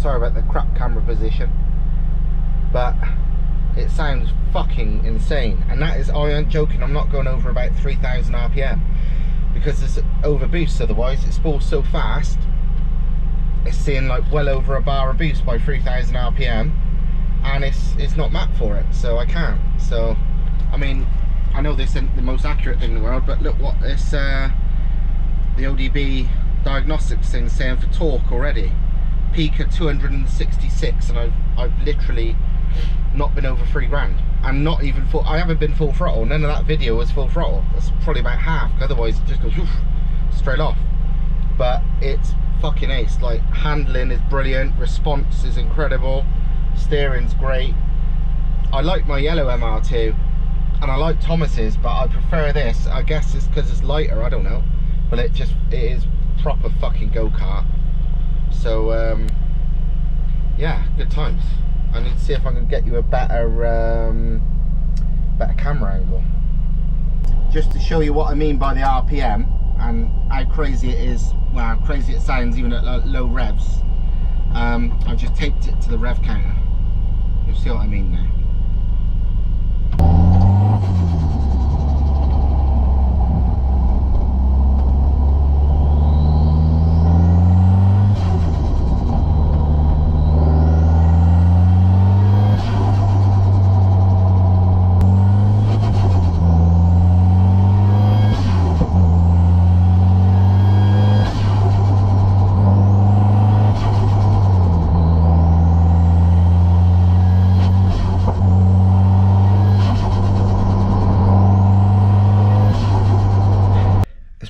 sorry about the crap camera position, but it sounds fucking insane. And that is, I ain't joking, I'm not going over about 3,000 RPM because it's over boost, otherwise it spools so fast it's seeing like well over a bar of boost by 3,000 RPM, and it's not mapped for it, so I can't. So I mean, I know this isn't the most accurate thing in the world, but look what this the ODB diagnostics thing saying for torque already. Peak at 266, and I've literally not been over 3 grand, and not even full. I haven't been full throttle. None of that video was full throttle. That's probably about half, otherwise it just goes whoosh, straight off. But it's fucking ace. Like, handling is brilliant, response is incredible, steering's great. I like my yellow MR2 and I like Thomas's, but I prefer this. I guess it's because it's lighter, I don't know, but it is proper fucking go-kart. So yeah, good times. I need to see if I can get you a better camera angle, just to show you what I mean by the RPM and how crazy it is. Well, how crazy it sounds even at low revs. I've just taped it to the rev counter. You'll see what I mean now.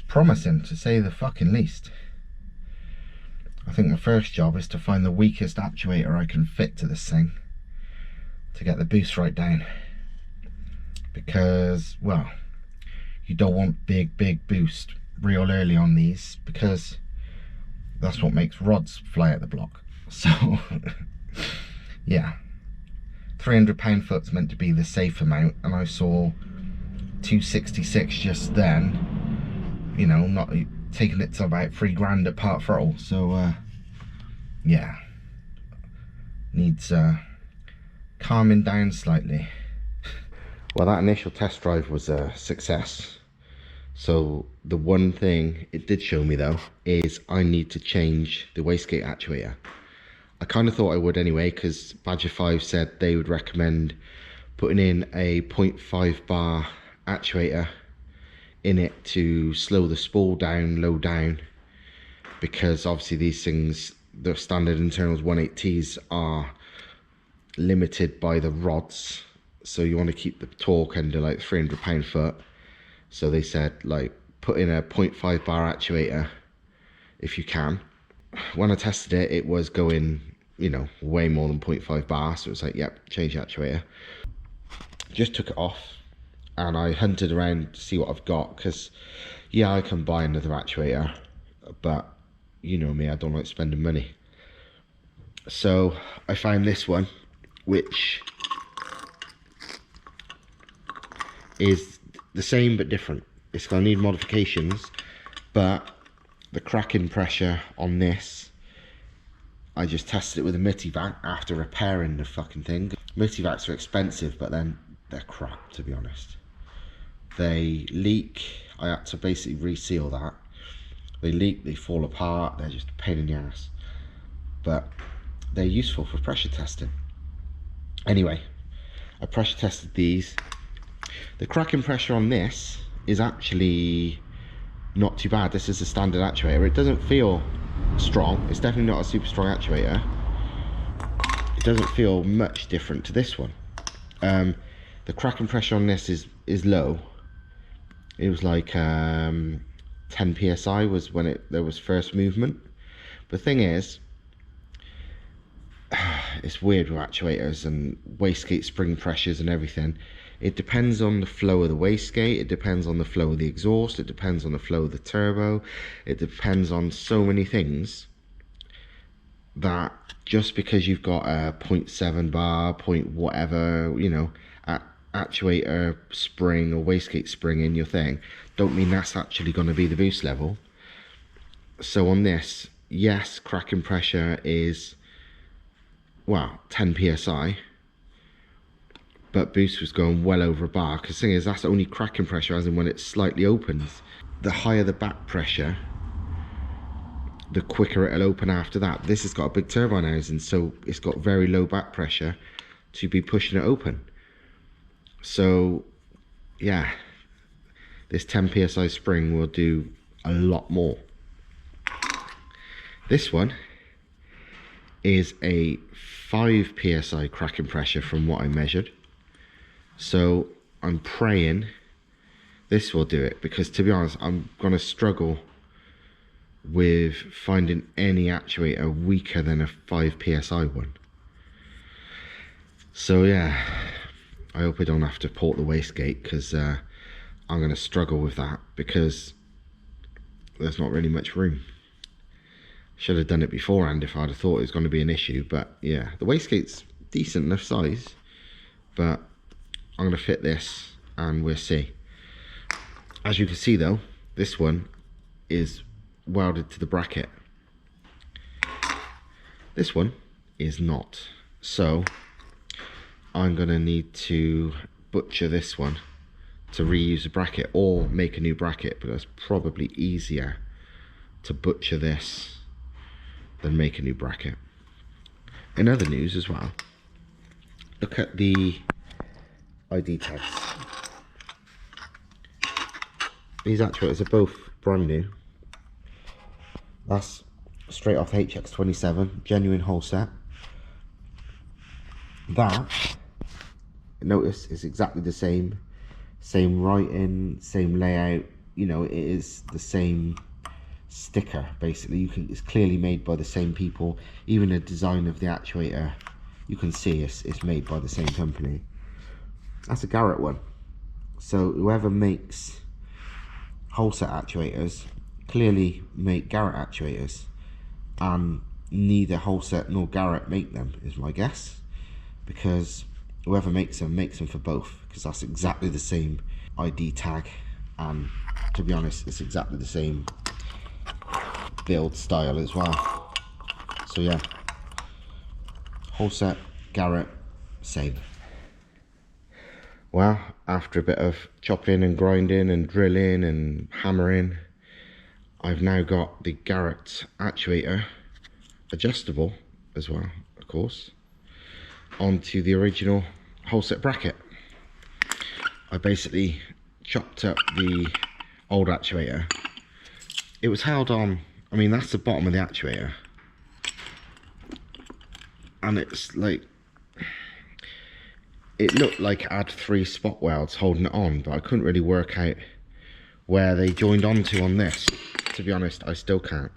Promising, to say the fucking least. I think my first job is to find the weakest actuator I can fit to this thing to get the boost right down, because, well, you don't want big boost real early on these, because that's what makes rods fly at the block. So yeah, 300 pound-foot's meant to be the safe amount, and I saw 266 just then. You know, not taking it to about 3 grand at part throttle. So yeah, needs calming down slightly. Well, that initial test drive was a success. So the one thing it did show me though is I need to change the wastegate actuator. I kind of thought I would anyway, because Badger 5 said they would recommend putting in a 0.5 bar actuator in it to slow the spool down, low down, because obviously these things, the standard internals 180s are limited by the rods, so you want to keep the torque under like 300 pound-foot. So they said, like, put in a 0.5 bar actuator if you can. When I tested it, it was going, you know, way more than 0.5 bar, so it's like, yep, change the actuator. Just took it off and I hunted around to see what I've got, because yeah, I can buy another actuator, but you know me, I don't like spending money. So I found this one, which is the same but different. It's going to need modifications, but the cracking pressure on this, I just tested it with a Multivac after repairing the fucking thing. Multivacs are expensive, but then they're crap, to be honest. They leak. I had to basically reseal that. They leak, they fall apart, they're just a pain in the ass, but they're useful for pressure testing. Anyway, I pressure tested these. The cracking pressure on this is actually not too bad. This is a standard actuator. It doesn't feel strong. It's definitely not a super strong actuator. It doesn't feel much different to this one. The cracking pressure on this is low. It was like 10 psi was when there was first movement. The thing is, it's weird with actuators and wastegate spring pressures and everything. It depends on the flow of the wastegate, it depends on the flow of the exhaust, it depends on the flow of the turbo, it depends on so many things, that just because you've got a 0.7 bar, point whatever, you know, actuator spring or wastegate spring in your thing, don't mean that's actually going to be the boost level. So on this, yes, cracking pressure is well, 10 psi, but boost was going well over a bar. Because the thing is, that's only cracking pressure, as in when it slightly opens. The higher the back pressure, the quicker it'll open after that. This has got a big turbine housing, so it's got very low back pressure to be pushing it open. So yeah, this 10 psi spring will do a lot more. This one is a 5 psi cracking pressure from what I measured, so I'm praying this will do it, because to be honest, I'm gonna struggle with finding any actuator weaker than a 5 psi one. So yeah, I hope I don't have to port the wastegate, because I'm going to struggle with that, because there's not really much room. Should have done it beforehand if I'd have thought it was going to be an issue. But yeah, the wastegate's decent enough size, but I'm going to fit this and we'll see. As you can see though, this one is welded to the bracket. This one is not. So I'm going to need to butcher this one to reuse a bracket, or make a new bracket, but it's probably easier to butcher this than make a new bracket. In other news as well, look at the ID tags. These actuators are both brand new. That's straight off the HX27, genuine whole set. That, notice, is exactly the same writing, same layout. You know, it is the same sticker basically. It's clearly made by the same people. Even the design of the actuator, you can see it's made by the same company. That's a Garrett one. So whoever makes whole set actuators clearly make Garrett actuators, and neither whole set nor Garrett make them, is my guess, because whoever makes them for both, because that's exactly the same ID tag, and to be honest, it's exactly the same build style as well. So yeah, whole set, Garrett, same. Well, after a bit of chopping and grinding and drilling and hammering, I've now got the Garrett actuator, adjustable as well, of course, onto the original whole set bracket. I basically chopped up the old actuator. It was held on, I mean, that's the bottom of the actuator, and it's like, it looked like it had 3 spot welds holding it on, but I couldn't really work out where they joined onto on this. To be honest, I still can't.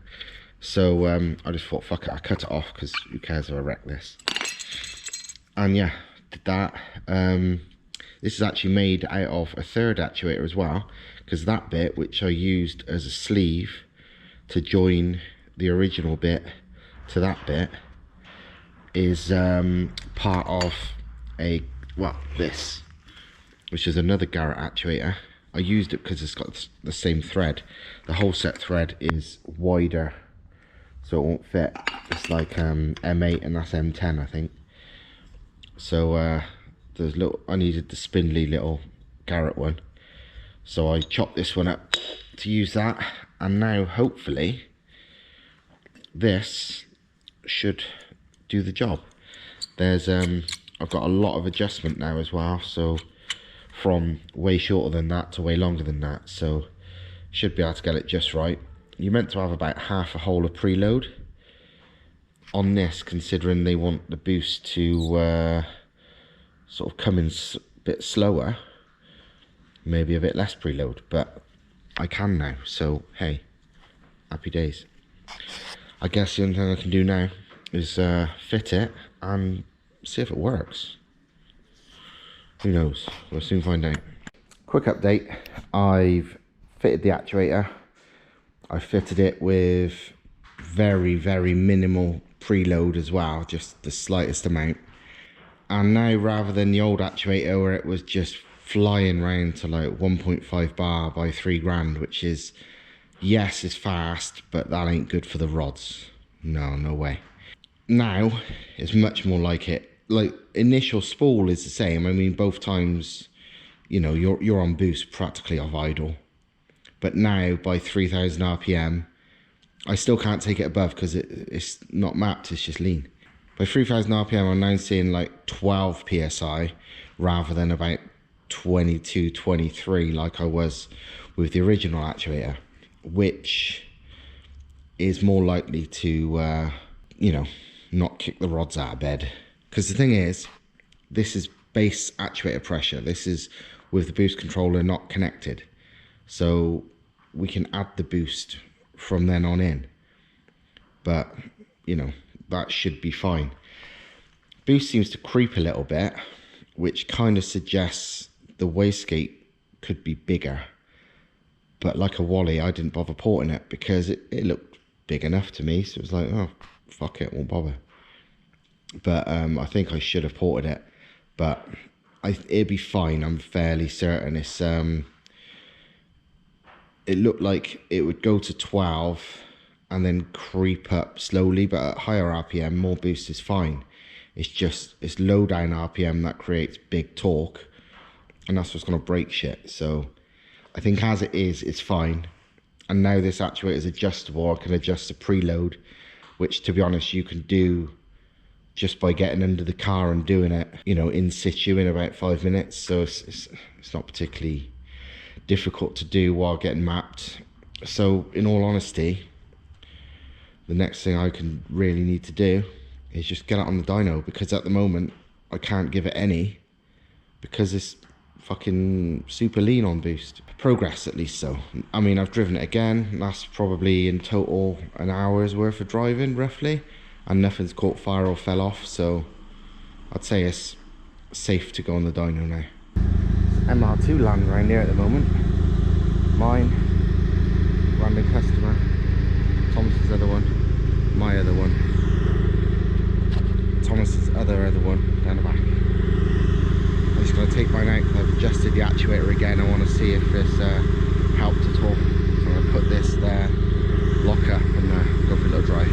So I just thought, fuck it, I cut it off, because who cares if I wreck this. And yeah, did that. This is actually made out of a third actuator as well, because that bit, which I used as a sleeve to join the original bit to that bit, is part of this, which is another Garrett actuator. I used it because it's got the same thread. The whole set thread is wider, so it won't fit. It's like M8 and that's M10, I think. So I needed the spindly little Garrett one, so I chopped this one up to use that, and now hopefully this should do the job. There's I've got a lot of adjustment now as well, so from way shorter than that to way longer than that, so should be able to get it just right. You're meant to have about half a hole of preload on this, considering they want the boost to sort of come in a bit slower, maybe a bit less preload, but I can now, so hey, happy days. I guess the only thing I can do now is fit it and see if it works. Who knows? We'll soon find out. Quick update. I've fitted the actuator. I fitted it with very, very minimal preload as well, just the slightest amount. And now, rather than the old actuator where it was just flying around to like 1.5 bar by 3 grand, which is, yes, it's fast, but that ain't good for the rods. No way. Now it's much more like it. Like initial spool is the same. I mean, both times, you know, you're on boost practically off idle. But now by 3000 RPM, I still can't take it above because it's not mapped, it's just lean. By 3000 RPM, I'm now seeing like 12 PSI rather than about 22, 23 like I was with the original actuator, which is more likely to, you know, not kick the rods out of bed. Because the thing is, this is base actuator pressure. This is with the boost controller not connected. So we can add the boost from then on in. But, you know, that should be fine. Boost seems to creep a little bit, which kind of suggests the wastegate could be bigger. But like a Wally, I didn't bother porting it because it looked big enough to me. So it was like, oh, fuck it, won't bother. But I think I should have ported it. But it'd be fine, I'm fairly certain. It's it looked like it would go to 12 and then creep up slowly, but at higher RPM, more boost is fine. It's just, it's low down RPM that creates big torque, and that's what's going to break shit. So I think as it is, it's fine. And now this actuator is adjustable. I can adjust the preload, which to be honest, you can do just by getting under the car and doing it, you know, in situ in about 5 minutes. So it's not particularly difficult to do while getting mapped. So in all honesty, the next thing I can really need to do is just get it on the dyno, because at the moment I can't give it any because it's fucking super lean on boost. Progress at least. So I mean, I've driven it again. That's probably in total an hour's worth of driving roughly, and nothing's caught fire or fell off, so I'd say it's safe to go on the dyno now. MR2 land around here at the moment. Mine, random customer, Thomas's other one, my other one, Thomas's other one down the back. I'm just going to take mine out because I've adjusted the actuator again. I want to see if it's helped at all. So I'm going to put this there, lock up, and go for a little drive.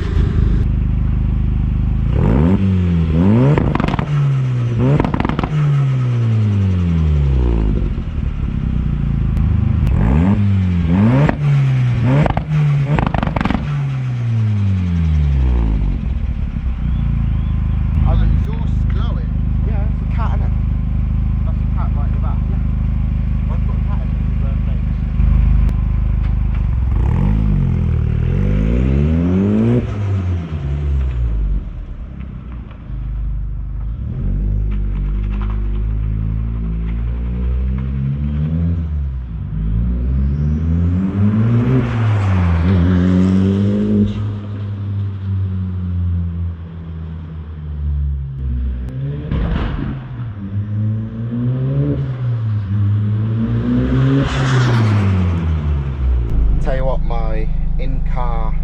In-car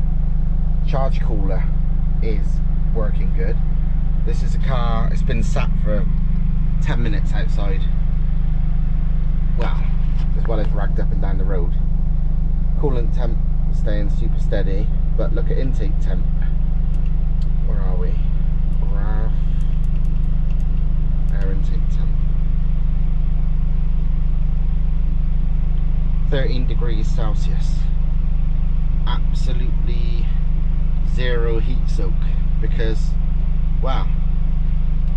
charge cooler is working good. This is a car, it's been sat for 10 minutes outside, well, as well as ragged up and down the road. Coolant temp staying super steady, but look at intake temp. Where are we? Graph, air intake temp, 13 degrees Celsius. Absolutely zero heat soak, because, well,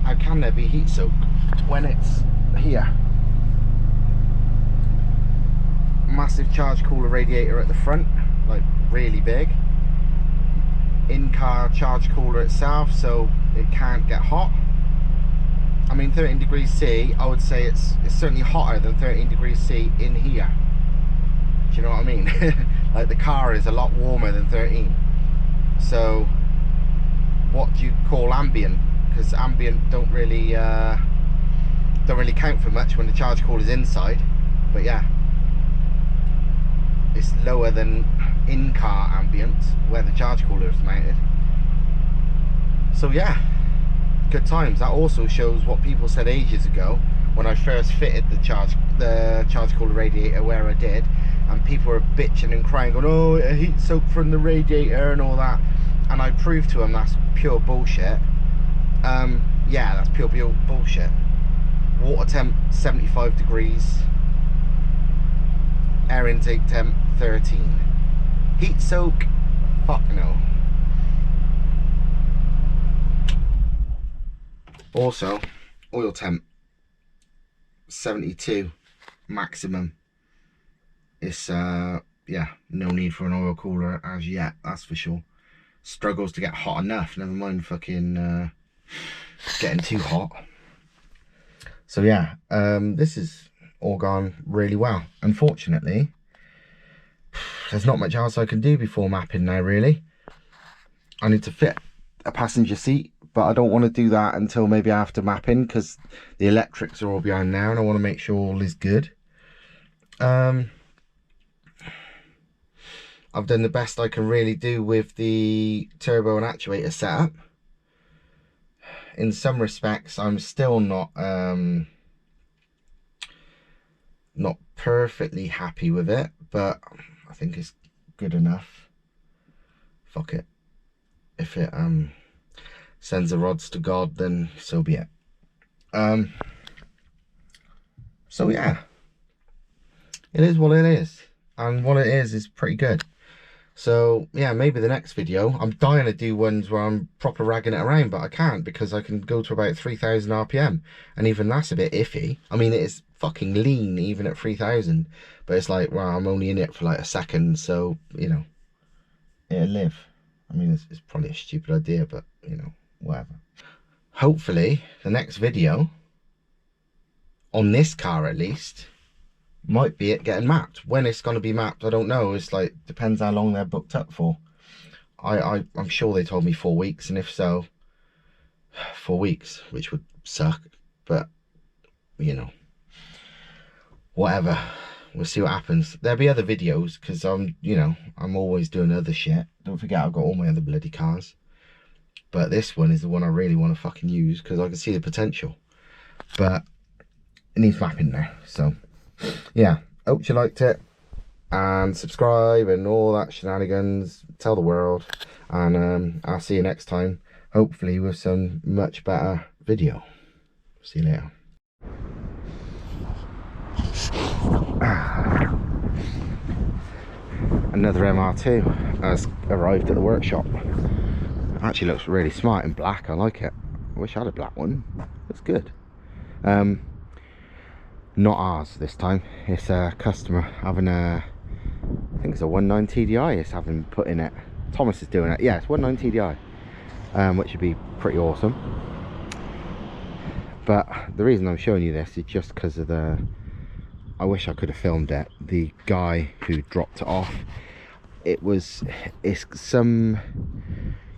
how can there be heat soak when it's here? Massive charge cooler radiator at the front, like really big. In-car charge cooler itself, so it can't get hot. I mean, 13 degrees C, I would say it's certainly hotter than 13 degrees C in here. Do you know what I mean? Like the car is a lot warmer than 13. So what do you call ambient? Because ambient don't really count for much when the charge cooler is inside. But yeah, it's lower than in-car ambient where the charge cooler is mounted. So yeah, good times. That also shows what people said ages ago when I first fitted the charge cooler radiator where I did, and people were bitching and crying, going, oh, a heat soak from the radiator and all that. and I proved to him that's pure bullshit. Yeah, that's pure bullshit. Water temp 75 degrees, air intake temp 13. Heat soak, fuck no. Also, oil temp 72 maximum. It's yeah, no need for an oil cooler as yet, that's for sure. Struggles to get hot enough, never mind fucking getting too hot. So yeah, this is all gone really well. Unfortunately, there's not much else I can do before mapping now, really. I need to fit a passenger seat, but I don't want to do that until maybe after mapping, because the electrics are all behind now and I want to make sure all is good. I've done the best I can really do with the turbo and actuator setup. In some respects, I'm still not perfectly happy with it, but I think it's good enough. Fuck it. If it sends the rods to God, then so be it. So yeah, it is what it is, and what it is pretty good. So yeah, maybe the next video, I'm dying to do ones where I'm proper ragging it around, but I can't because I can go to about 3,000 RPM, and even that's a bit iffy. I mean, it is fucking lean even at 3,000, but it's like, well, I'm only in it for like a second, so you know, it'll live. I mean, it's probably a stupid idea, but you know, whatever. Hopefully the next video on this car at least might be it getting mapped. When it's going to be mapped, I don't know. It's like, depends how long they're booked up for. I'm sure they told me 4 weeks, and if so, 4 weeks, which would suck, but you know, whatever, we'll see what happens. There'll be other videos, because you know, I'm always doing other shit. Don't forget, I've got all my other bloody cars, but this one is the one I really want to fucking use because I can see the potential, but it needs mapping now. So yeah, hope you liked it, and subscribe and all that shenanigans, tell the world, and I'll see you next time, hopefully with some much better video. See you later. Another MR2 has arrived at the workshop. Actually looks really smart in black, I like it. I wish I had a black one, looks good. Not ours this time, it's a customer having a, I think it's a 19 TDI it's having put in it. Thomas is doing it, yeah, it's 19 TDI, which would be pretty awesome. But the reason I'm showing you this is just because of the, I wish I could have filmed it, the guy who dropped it off. It's some,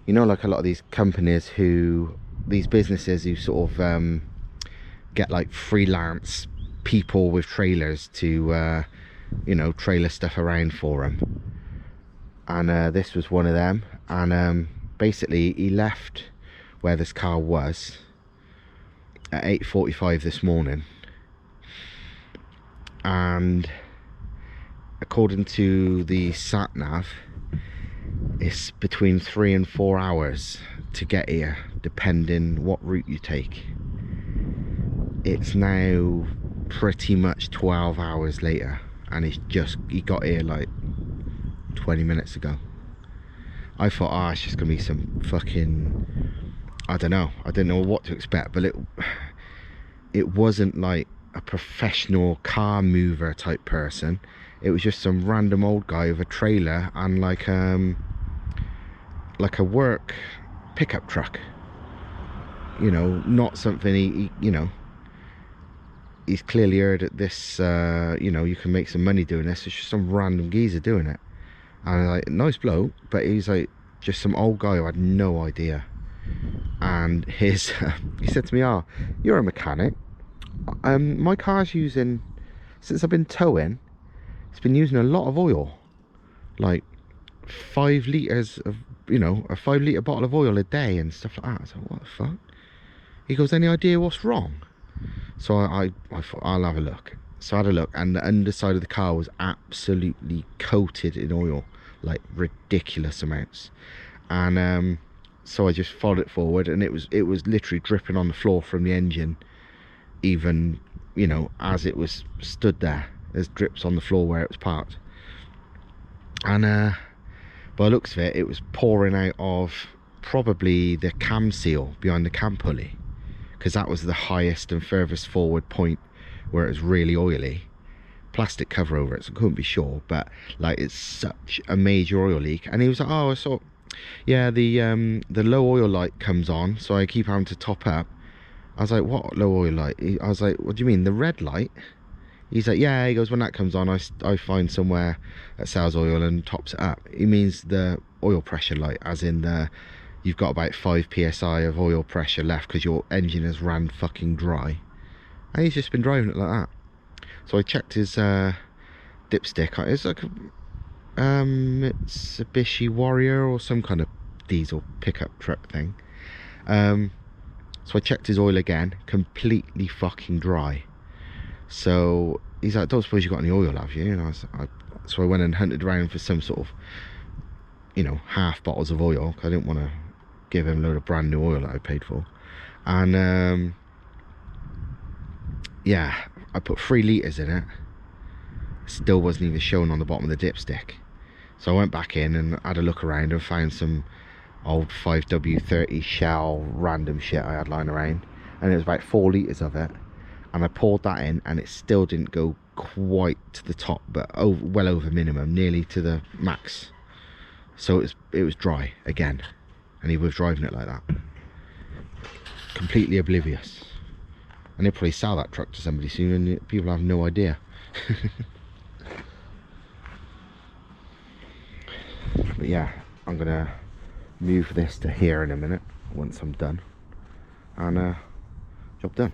you know, like a lot of these companies who, these businesses who sort of get like freelance people with trailers to you know, trailer stuff around for them, and this was one of them. And basically he left where this car was at 8:45 this morning, and according to the sat nav, it's between 3 and 4 hours to get here, depending what route you take. It's now pretty much 12 hours later, and he got here like 20 minutes ago. I thought, oh, it's just gonna be some fucking, I don't know, I didn't know what to expect, but it wasn't like a professional car mover type person. It was just some random old guy with a trailer and like a work pickup truck, you know, not something he you know, he's clearly heard that this you know, you can make some money doing this. It's just some random geezer doing it, and like, nice bloke, but he's like just some old guy who had no idea. And his he said to me, oh, you're a mechanic, my car's using, since I've been towing, it's been using a lot of oil, like 5 litres of, you know, a 5 litre bottle of oil a day and stuff like that. I thought, what the fuck? He goes, any idea what's wrong? So I thought, I'll have a look. So I had a look, and the underside of the car was absolutely coated in oil, like ridiculous amounts. and so I just followed it forward, and it was literally dripping on the floor from the engine, even, you know, as it was stood there. There's drips on the floor where it was parked, and by the looks of it, it was pouring out of probably the cam seal behind the cam pulley, because that was the highest and furthest forward point where it was really oily. Plastic cover over it, so I couldn't be sure, but like, it's such a major oil leak. And he was like, oh, I saw, yeah, the low oil light comes on, so I keep having to top up. I was like, what low oil light? I was like, what do you mean, the red light? He's like, yeah. He goes, when that comes on, I find somewhere that sells oil and tops it up. He means the oil pressure light, as in you've got about 5 psi of oil pressure left because your engine has ran fucking dry. And he's just been driving it like that. So I checked his dipstick. It's like a Mitsubishi Warrior or some kind of diesel pickup truck thing. So I checked his oil again, completely fucking dry. So he's like, don't suppose you got any oil, have you? And so I went and hunted around for some sort of, you know, half bottles of oil, because I didn't want to give him a load of brand new oil that I paid for. And yeah, I put 3 litres in it. Still wasn't even showing on the bottom of the dipstick. So I went back in and had a look around and found some old 5W30 Shell random shit I had lying around, and it was about 4 litres of it. And I poured that in, and it still didn't go quite to the top, but well over minimum, nearly to the max. So it was dry again, and he was driving it like that, completely oblivious. And he'll probably sell that truck to somebody soon, and people have no idea. But yeah, I'm gonna move this to here in a minute once I'm done, and job done.